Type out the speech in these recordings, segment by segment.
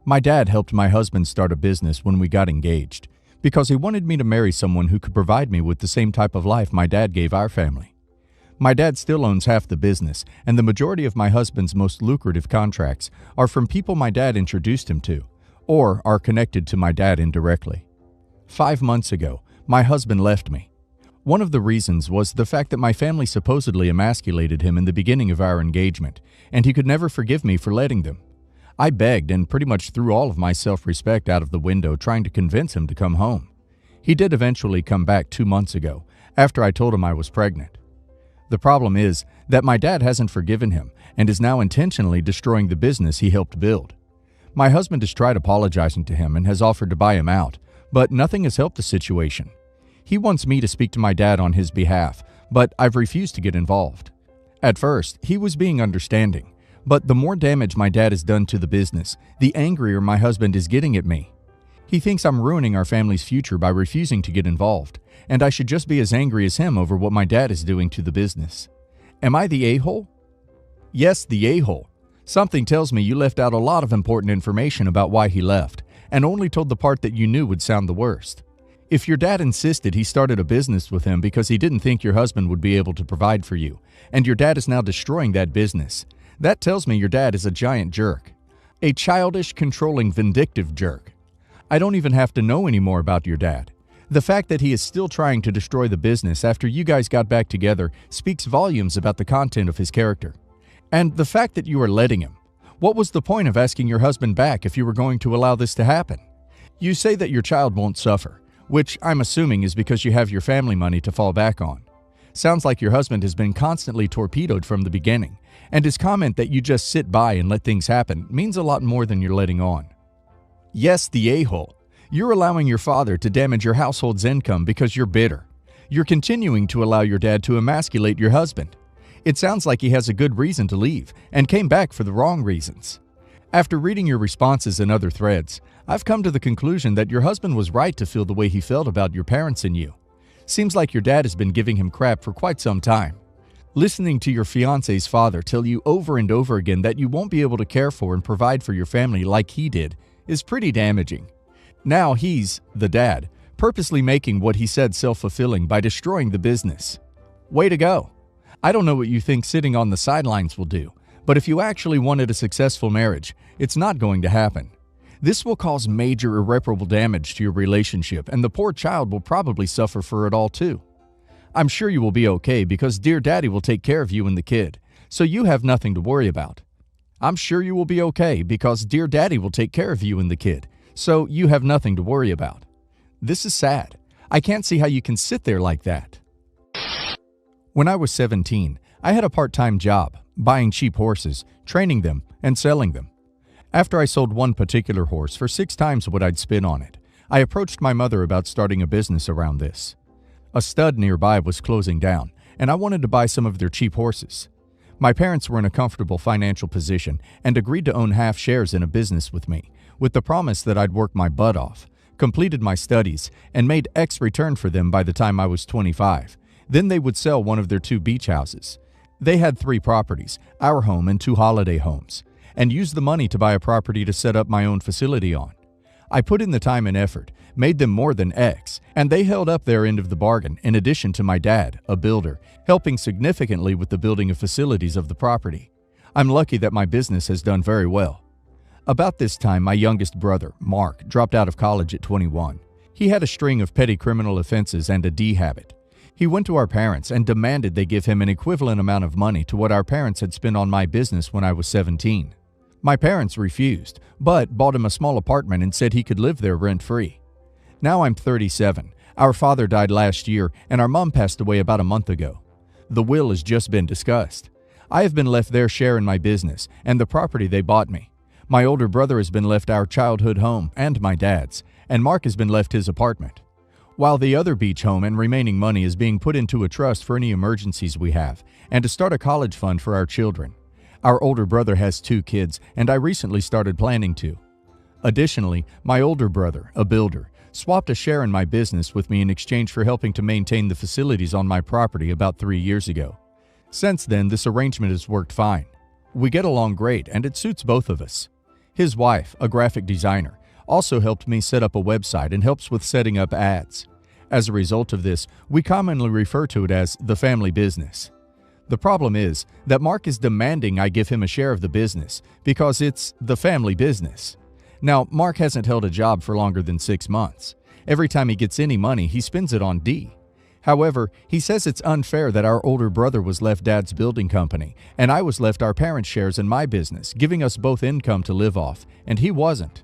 My dad helped my husband start a business when we got engaged because he wanted me to marry someone who could provide me with the same type of life my dad gave our family. My dad still owns half the business, and the majority of my husband's most lucrative contracts are from people my dad introduced him to, or are connected to my dad indirectly. 5 months ago, my husband left me. One of the reasons was the fact that my family supposedly emasculated him in the beginning of our engagement, and he could never forgive me for letting them. I begged and pretty much threw all of my self-respect out of the window trying to convince him to come home. He did eventually come back 2 months ago, after I told him I was pregnant. The problem is that my dad hasn't forgiven him and is now intentionally destroying the business he helped build. My husband has tried apologizing to him and has offered to buy him out, but nothing has helped the situation. He wants me to speak to my dad on his behalf, but I've refused to get involved. At first, he was being understanding, but the more damage my dad has done to the business, the angrier my husband is getting at me. He thinks I'm ruining our family's future by refusing to get involved, and I should just be as angry as him over what my dad is doing to the business. Am I the a-hole? Yes, the a-hole. Something tells me you left out a lot of important information about why he left, and only told the part that you knew would sound the worst. If your dad insisted he started a business with him because he didn't think your husband would be able to provide for you, and your dad is now destroying that business, that tells me your dad is a giant jerk. A childish, controlling, vindictive jerk. I don't even have to know any more about your dad. The fact that he is still trying to destroy the business after you guys got back together speaks volumes about the content of his character. And the fact that you are letting him. What was the point of asking your husband back if you were going to allow this to happen? You say that your child won't suffer, which I'm assuming is because you have your family money to fall back on. Sounds like your husband has been constantly torpedoed from the beginning, and his comment that you just sit by and let things happen means a lot more than you're letting on. Yes, the a-hole. You're allowing your father to damage your household's income because you're bitter. You're continuing to allow your dad to emasculate your husband. It sounds like he has a good reason to leave and came back for the wrong reasons. After reading your responses in other threads, I've come to the conclusion that your husband was right to feel the way he felt about your parents and you. Seems like your dad has been giving him crap for quite some time. Listening to your fiance's father tell you over and over again that you won't be able to care for and provide for your family like he did is pretty damaging. Now he's, the dad, purposely making what he said self-fulfilling by destroying the business. Way to go. I don't know what you think sitting on the sidelines will do, but if you actually wanted a successful marriage, it's not going to happen. This will cause major irreparable damage to your relationship, and the poor child will probably suffer for it all too. I'm sure you will be okay because dear daddy will take care of you and the kid, so you have nothing to worry about. I'm sure you will be okay because dear daddy will take care of you and the kid, so you have nothing to worry about. This is sad. I can't see how you can sit there like that. When I was 17, I had a part-time job, buying cheap horses, training them, and selling them. After I sold one particular horse for 6 times what I'd spent on it, I approached my mother about starting a business around this. A stud nearby was closing down, and I wanted to buy some of their cheap horses. My parents were in a comfortable financial position and agreed to own half shares in a business with me, with the promise that I'd work my butt off, completed my studies, and made X return for them by the time I was 25. Then they would sell one of their 2 beach houses. They had 3 properties, our home and 2 holiday homes, and used the money to buy a property to set up my own facility on. I put in the time and effort, made them more than X, and they held up their end of the bargain in addition to my dad, a builder, helping significantly with the building of facilities of the property. I'm lucky that my business has done very well. About this time, my youngest brother, Mark, dropped out of college at 21. He had a string of petty criminal offenses and a D habit. He went to our parents and demanded they give him an equivalent amount of money to what our parents had spent on my business when I was 17. My parents refused, but bought him a small apartment and said he could live there rent-free. Now I'm 37. Our father died last year, and our mom passed away about a month ago. The will has just been discussed. I have been left their share in my business and the property they bought me. My older brother has been left our childhood home and my dad's, and Mark has been left his apartment. While the other beach home and remaining money is being put into a trust for any emergencies we have, and to start a college fund for our children. Our older brother has 2 kids, and I recently started planning to. Additionally, my older brother, a builder, swapped a share in my business with me in exchange for helping to maintain the facilities on my property about 3 years ago. Since then, this arrangement has worked fine. We get along great, and it suits both of us. His wife, a graphic designer, also helped me set up a website and helps with setting up ads. As a result of this, we commonly refer to it as the family business. The problem is that Mark is demanding I give him a share of the business because it's the family business. Now, Mark hasn't held a job for longer than 6 months. Every time he gets any money, he spends it on Dee. However, he says it's unfair that our older brother was left Dad's building company, and I was left our parents' shares in my business, giving us both income to live off, and he wasn't.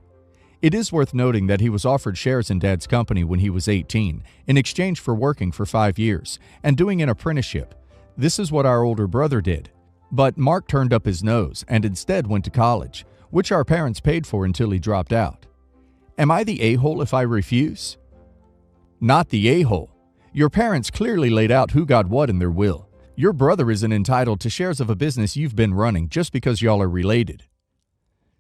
It is worth noting that he was offered shares in Dad's company when he was 18, in exchange for working for 5 years and doing an apprenticeship. This is what our older brother did. But Mark turned up his nose and instead went to college, which our parents paid for until he dropped out. Am I the a-hole if I refuse? Not the a-hole. Your parents clearly laid out who got what in their will. Your brother isn't entitled to shares of a business you've been running just because y'all are related.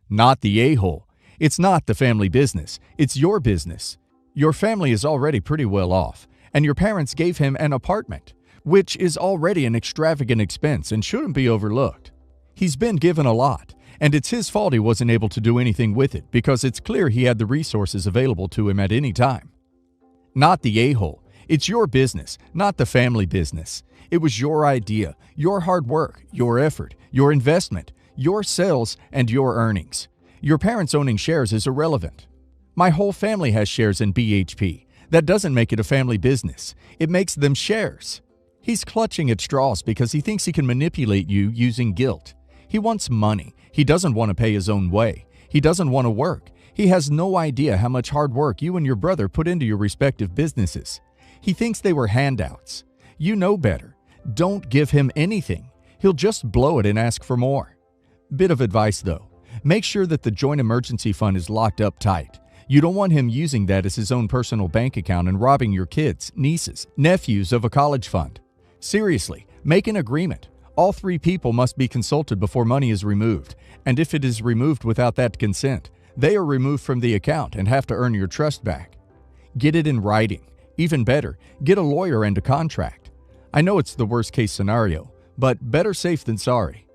Not the a-hole. It's not the family business. It's your business. Your family is already pretty well off, and your parents gave him an apartment, which is already an extravagant expense and shouldn't be overlooked. He's been given a lot, and it's his fault he wasn't able to do anything with it because it's clear he had the resources available to him at any time. Not the a-hole. It's your business, not the family business. It was your idea, your hard work, your effort, your investment, your sales, and your earnings. Your parents owning shares is irrelevant. My whole family has shares in BHP. That doesn't make it a family business. It makes them shares. He's clutching at straws because he thinks he can manipulate you using guilt. He wants money. He doesn't want to pay his own way. He doesn't want to work. He has no idea how much hard work you and your brother put into your respective businesses. He thinks they were handouts. You know better. Don't give him anything. He'll just blow it and ask for more. Bit of advice though. Make sure that the joint emergency fund is locked up tight. You don't want him using that as his own personal bank account and robbing your kids, nieces, nephews of a college fund. Seriously, make an agreement. All 3 people must be consulted before money is removed, and if it is removed without that consent, they are removed from the account and have to earn your trust back. Get it in writing. Even better, get a lawyer and a contract. I know it's the worst case scenario, but better safe than sorry.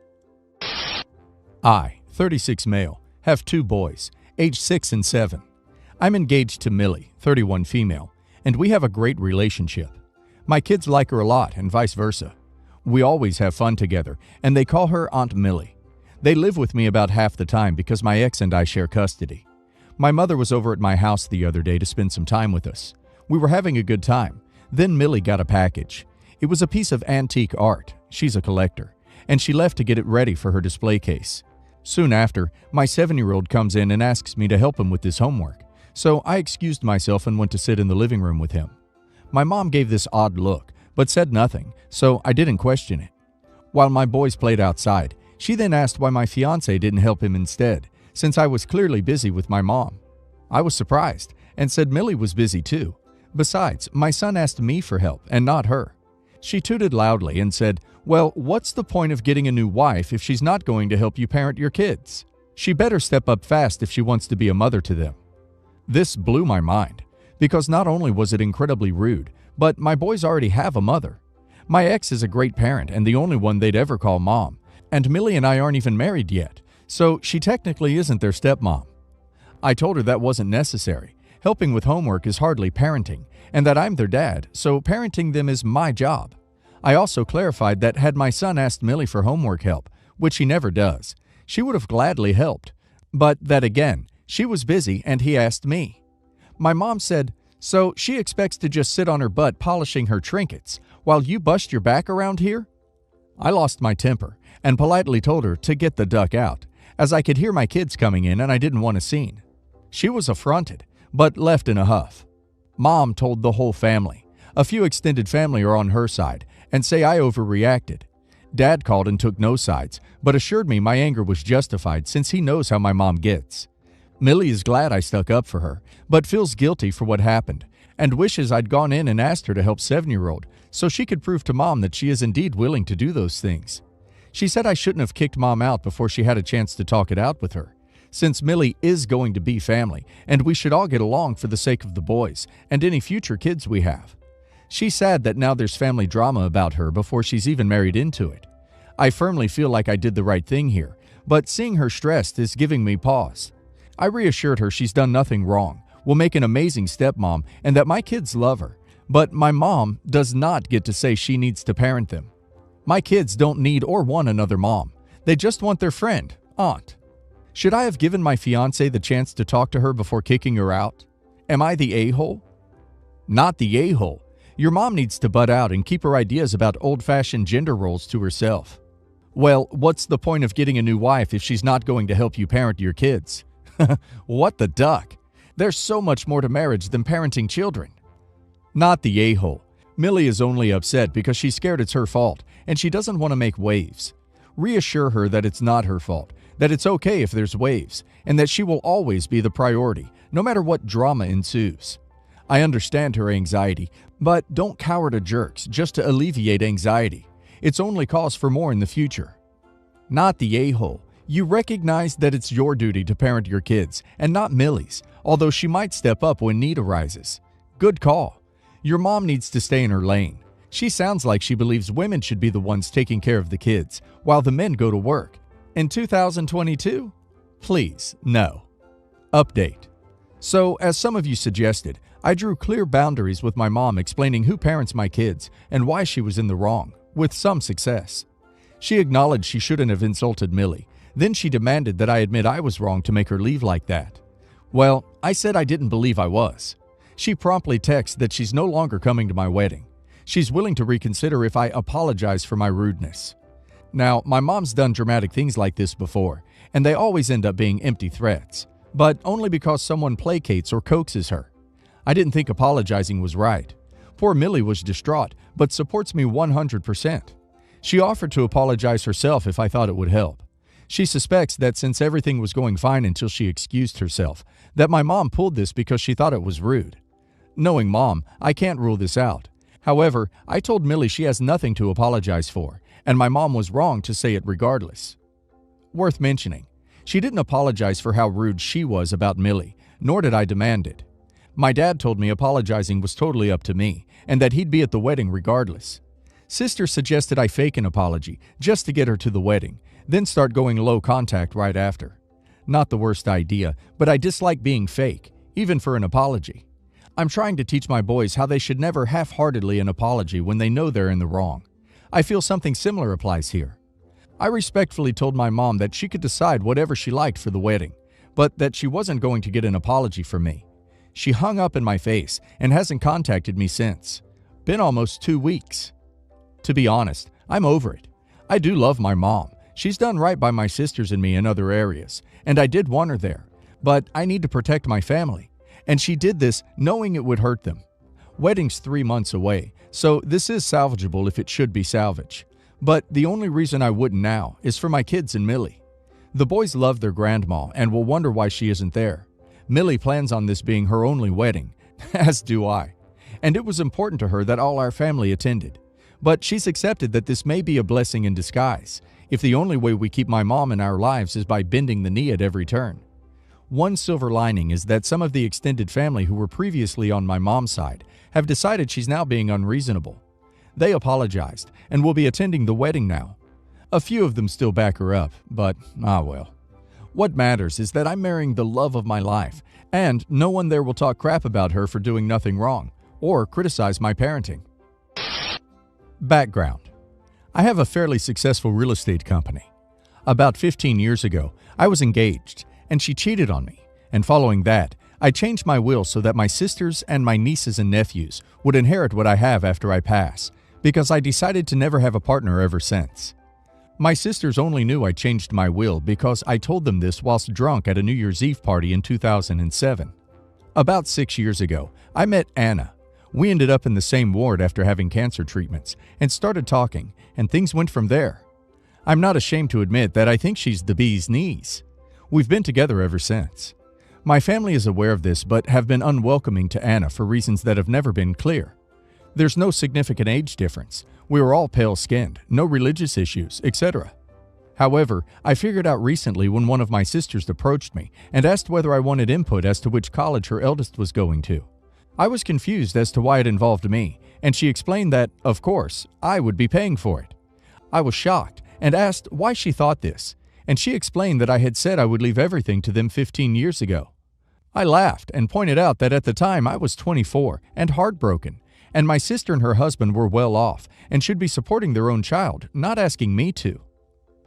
I, 36 male, have 2 boys, aged 6 and 7. I'm engaged to Millie, 31 female, and we have a great relationship. My kids like her a lot and vice versa. We always have fun together, and they call her Aunt Millie. They live with me about half the time because my ex and I share custody. My mother was over at my house the other day to spend some time with us. We were having a good time. Then Millie got a package. It was a piece of antique art. She's a collector, and she left to get it ready for her display case. Soon after, my 7-year-old comes in and asks me to help him with his homework, so I excused myself and went to sit in the living room with him. My mom gave this odd look, but said nothing, so I didn't question it. While my boys played outside, she then asked why my fiancé didn't help him instead, since I was clearly busy with my mom. I was surprised and said Millie was busy too. Besides, my son asked me for help and not her. She tooted loudly and said, "Well, what's the point of getting a new wife if she's not going to help you parent your kids? She better step up fast if she wants to be a mother to them." This blew my mind, because not only was it incredibly rude, but my boys already have a mother. My ex is a great parent and the only one they'd ever call mom, and Millie and I aren't even married yet, so she technically isn't their stepmom. I told her that wasn't necessary. Helping with homework is hardly parenting, and that I'm their dad, so parenting them is my job. I also clarified that had my son asked Millie for homework help, which he never does, she would have gladly helped, but that again, she was busy and he asked me. My mom said, "So she expects to just sit on her butt polishing her trinkets while you bust your back around here?" I lost my temper and politely told her to get the duck out, as I could hear my kids coming in and I didn't want a scene. She was affronted, but left in a huff. Mom told the whole family. A few extended family are on her side and say I overreacted. Dad called and took no sides, but assured me my anger was justified since he knows how my mom gets. Millie is glad I stuck up for her, but feels guilty for what happened, and wishes I'd gone in and asked her to help 7-year-old so she could prove to Mom that she is indeed willing to do those things. She said I shouldn't have kicked Mom out before she had a chance to talk it out with her, since Millie is going to be family, and we should all get along for the sake of the boys and any future kids we have. She's sad that now there's family drama about her before she's even married into it. I firmly feel like I did the right thing here, but seeing her stressed is giving me pause. I reassured her she's done nothing wrong, will make an amazing stepmom, and that my kids love her. But my mom does not get to say she needs to parent them. My kids don't need or want another mom. They just want their friend, aunt. Should I have given my fiancé the chance to talk to her before kicking her out? Am I the a-hole? Not the a-hole. Your mom needs to butt out and keep her ideas about old-fashioned gender roles to herself. Well, what's the point of getting a new wife if she's not going to help you parent your kids? What the duck? There's so much more to marriage than parenting children. Not the a-hole. Millie is only upset because she's scared it's her fault, and she doesn't want to make waves. Reassure her that it's not her fault, that it's okay if there's waves, and that she will always be the priority, no matter what drama ensues. I understand her anxiety, but don't cower to jerks just to alleviate anxiety. It's only cause for more in the future. Not the a-hole. You recognize that it's your duty to parent your kids, and not Millie's, although she might step up when need arises. Good call. Your mom needs to stay in her lane. She sounds like she believes women should be the ones taking care of the kids, while the men go to work. In 2022? Please, no. Update. So, as some of you suggested, I drew clear boundaries with my mom explaining who parents my kids and why she was in the wrong, with some success. She acknowledged she shouldn't have insulted Millie. Then she demanded that I admit I was wrong to make her leave like that. Well, I said I didn't believe I was. She promptly texts that she's no longer coming to my wedding. She's willing to reconsider if I apologize for my rudeness. Now, my mom's done dramatic things like this before, and they always end up being empty threats, but only because someone placates or coaxes her. I didn't think apologizing was right. Poor Millie was distraught, but supports me 100%. She offered to apologize herself if I thought it would help. She suspects that since everything was going fine until she excused herself, that my mom pulled this because she thought it was rude. Knowing Mom, I can't rule this out. However, I told Millie she has nothing to apologize for, and my mom was wrong to say it regardless. Worth mentioning, she didn't apologize for how rude she was about Millie, nor did I demand it. My dad told me apologizing was totally up to me, and that he'd be at the wedding regardless. Sister suggested I fake an apology just to get her to the wedding, then start going low contact right after. Not the worst idea, but I dislike being fake, even for an apology. I'm trying to teach my boys how they should never half-heartedly an apology when they know they're in the wrong. I feel something similar applies here. I respectfully told my mom that she could decide whatever she liked for the wedding, but that she wasn't going to get an apology from me. She hung up in my face and hasn't contacted me since. Been almost 2 weeks. To be honest, I'm over it. I do love my mom. She's done right by my sisters and me in other areas, and I did want her there, but I need to protect my family, and she did this knowing it would hurt them. Wedding's 3 months away, so this is salvageable if it should be salvage. But the only reason I wouldn't now is for my kids and Millie. The boys love their grandma and will wonder why she isn't there. Millie plans on this being her only wedding, as do I, and it was important to her that all our family attended. But she's accepted that this may be a blessing in disguise, if the only way we keep my mom in our lives is by bending the knee at every turn. One silver lining is that some of the extended family who were previously on my mom's side have decided she's now being unreasonable. They apologized and will be attending the wedding now. A few of them still back her up, but well. What matters is that I'm marrying the love of my life, and no one there will talk crap about her for doing nothing wrong, or criticize my parenting. Background. I have a fairly successful real estate company. About 15 years ago, I was engaged, and she cheated on me, and following that, I changed my will so that my sisters and my nieces and nephews would inherit what I have after I pass, because I decided to never have a partner ever since. My sisters only knew I changed my will because I told them this whilst drunk at a New Year's Eve party in 2007. About 6 years ago, I met Anna. We ended up in the same ward after having cancer treatments and started talking, and things went from there. I'm not ashamed to admit that I think she's the bee's knees. We've been together ever since. My family is aware of this but have been unwelcoming to Anna for reasons that have never been clear. There's no significant age difference. We were all pale-skinned, no religious issues, etc. However, I figured out recently when one of my sisters approached me and asked whether I wanted input as to which college her eldest was going to. I was confused as to why it involved me, and she explained that, of course, I would be paying for it. I was shocked and asked why she thought this, and she explained that I had said I would leave everything to them 15 years ago. I laughed and pointed out that at the time I was 24 and heartbroken, and my sister and her husband were well off and should be supporting their own child, not asking me to.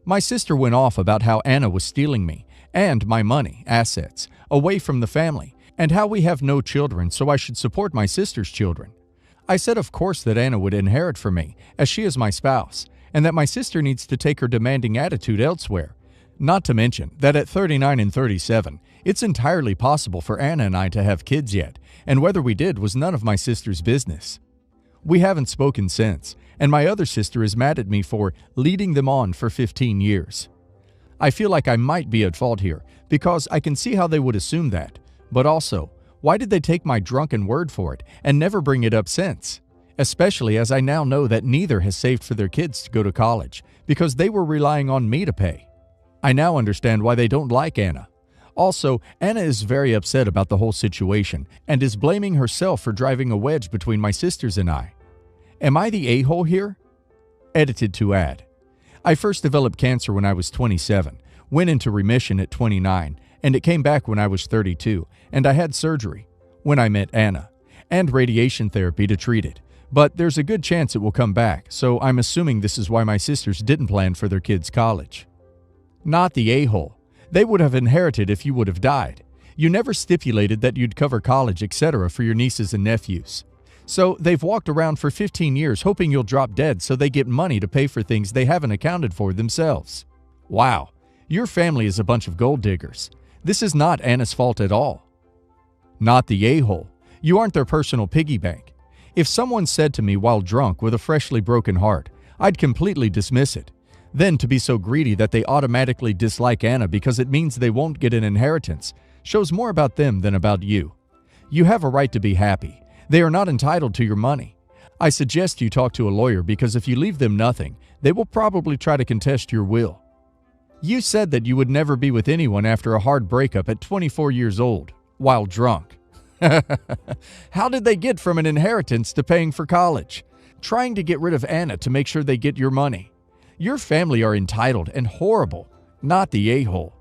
My sister went off about how Anna was stealing me and my money, assets, away from the family, and how we have no children, so I should support my sister's children. I said of course that Anna would inherit from me, as she is my spouse, and that my sister needs to take her demanding attitude elsewhere. Not to mention that at 39 and 37, it's entirely possible for Anna and I to have kids yet, and whether we did was none of my sister's business. We haven't spoken since, and my other sister is mad at me for leading them on for 15 years. I feel like I might be at fault here, because I can see how they would assume that, but also, why did they take my drunken word for it and never bring it up since? Especially as I now know that neither has saved for their kids to go to college, because they were relying on me to pay. I now understand why they don't like Anna. Also, Anna is very upset about the whole situation and is blaming herself for driving a wedge between my sisters and I. Am I the a-hole here? Edited to add. I first developed cancer when I was 27, went into remission at 29, and it came back when I was 32, and I had surgery when I met Anna, and radiation therapy to treat it. But there's a good chance it will come back, so I'm assuming this is why my sisters didn't plan for their kids' college. Not the a-hole. They would have inherited if you would have died. You never stipulated that you'd cover college, etc. for your nieces and nephews. So they've walked around for 15 years hoping you'll drop dead so they get money to pay for things they haven't accounted for themselves. Wow, your family is a bunch of gold diggers. This is not Anna's fault at all. Not the a-hole. You aren't their personal piggy bank. If someone said to me while drunk with a freshly broken heart, I'd completely dismiss it. Then to be so greedy that they automatically dislike Anna because it means they won't get an inheritance shows more about them than about you. You have a right to be happy. They are not entitled to your money. I suggest you talk to a lawyer because if you leave them nothing, they will probably try to contest your will. You said that you would never be with anyone after a hard breakup at 24 years old, while drunk. How did they get from an inheritance to paying for college? Trying to get rid of Anna to make sure they get your money. Your family are entitled and horrible, not the a-hole.